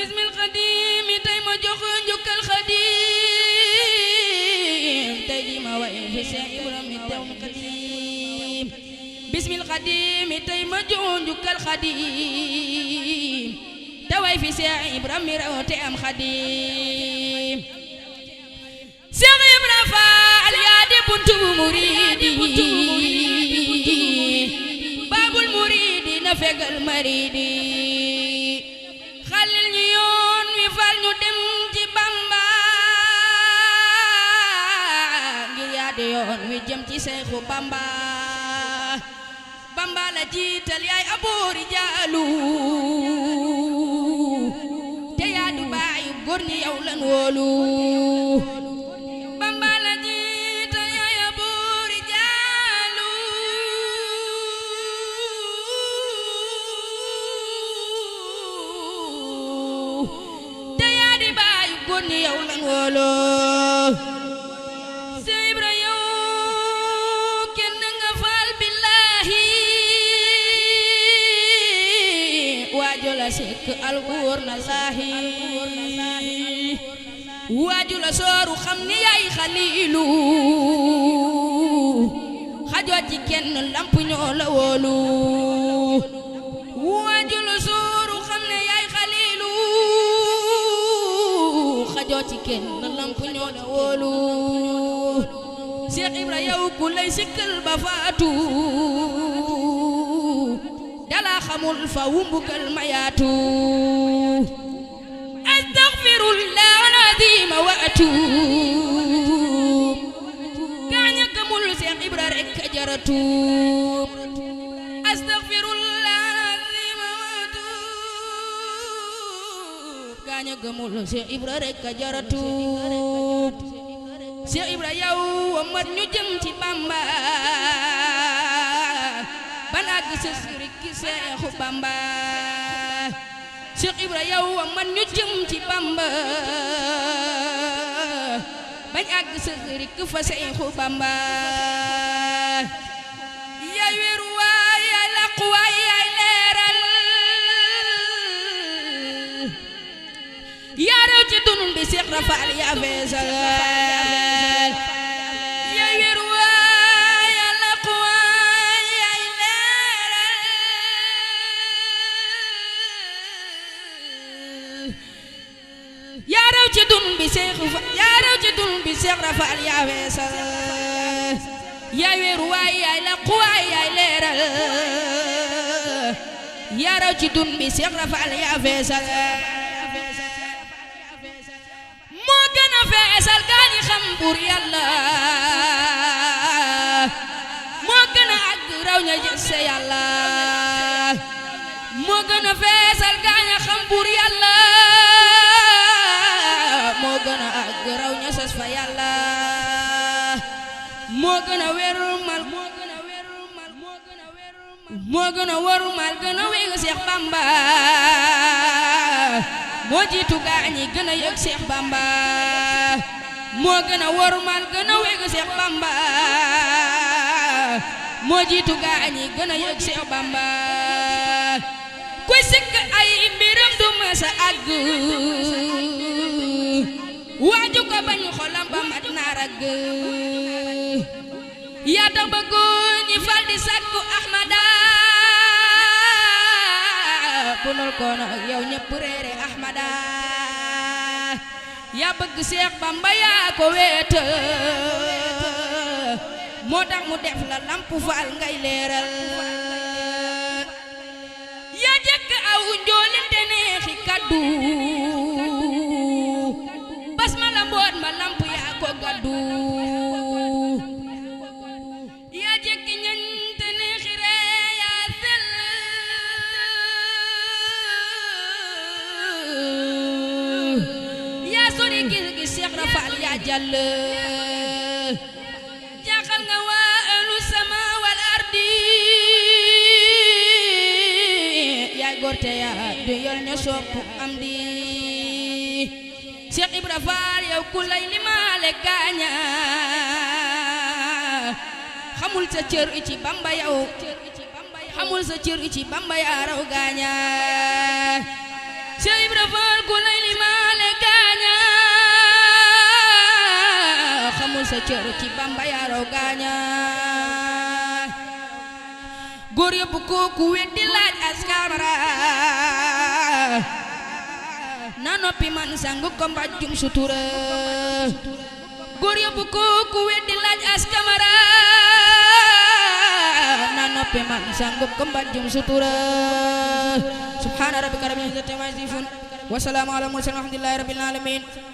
bismil xadim tey ma jox njukkal xadim tey di ma way fi Seex Ibrahima teew xadim bismil xadim tey ma jox njukkal xadim te way fi Seex Ibrahima raw te am xadim Seex Ibrahima Faal yaa di buntu muridi babul muridi na fegal maridi xalil ñu yoon wi fal ñu dem ci Bamba ngir yaa di yoon wi jëm ci Seexu Bamba Bamba la jiital yaay aboori jaalu te yaa du baayu góor ñi yow lan wóolu Bamba la jiital yaay aboori jaalu te yaa di baayu góor ñi yow lan wóolu Seex Ibra yow kenn nga faal billahi waaju la sekk alxuur na laahi waaju la sooru xam ni yaay xaliilu xajoo ci kenn lamp ñoo la wóolu waaju la sooru xam ne yaay xaliilu xajoo ci kenn lamp ñoo la wóolu Seex Ibra yow ku lay sikkal ba faatu dala xamul fa wumbugal mayaatu astaghfirullah alazim wa atuub gaaña gëmul Seex Ibra rek jaratu astaghfirullah alazim wa atuub gaaña gëmul Seex Ibra rek jaratu Seex Ibra yow mat ñu jëm ci Bamba banag sës rek Seexu Bamba Seex Ibra yow man ñu jëm ci Bamba bañ àgg sës rek fa Seexu Bamba yaay weeru waay yaay laqu waay yaay leeral yaa rew ci dunun bi Seex Rafaal yaa feesal yaay weeru waay yaay laqu waay yaay leeral yaa rew ci dunun bi Seex Rafaal yaa feesal yaay weeru waay yaay laqu waay yaay leeral yaa rew ci dunun bi Seex Rafaal yaa feesal moo gën a feesal gaañi xam buur Yàlla moo gën a àgg raw ña jëse Yàlla moo gën a feesal gaañi xam buur Yàlla moo gën a àgg raw ña sas fa Yàlla moo gën a wérul mal moo gën a warul mal gën a wéegu Seex Bamba moo jiitu gaañi gën a yëg Seex Bamba moo gën a wormal gën a wéegu Seex Bamba moo jiitu gaañi gën a yëg Seex Bamba kuy sikk ay mbiram du masa àgg waaju ko bañ xolam ba mat na ragg yaa tax ba góor ñi fal di sakku Ahmada bunul kono yow ñëpp réere Ahmada yaa bëgg Seex Bamba yaa ko wéetal moo tax mu def la lamp faal ngay leeral yaa jëkk aw njoolinte neexi kaddu bas ma la mboot ma lamp yaa ko gaddu yaa jëkk ñañte neexi ree yaa sell yaa sori gis gi Seex Rafaal yaa jàll jaaxal nga waa ahlu sama wal ardi yaa gorte yaa du yol ña sopp am di Seex Ibra Faal yow ku lay limaale gaaña xamul sa cër ci Bamba yow xamul sa cër ci Bamba yaa raw gaaña Cheikh Ibra Fall ku lay limaale gaaña xamul sa cër ci Bamba yaaro gaaña góor yëpp ku weddi laaj askamara na noppi man sangu ko mbàjjum sutura góor yëpp ku weddi laaj askamara na noppi man sangu ko mbàjjum sutura subhana rabbika rabbil izzati amma yasifun wa salamun ala mursalin walhamdulillahi rabbil alamin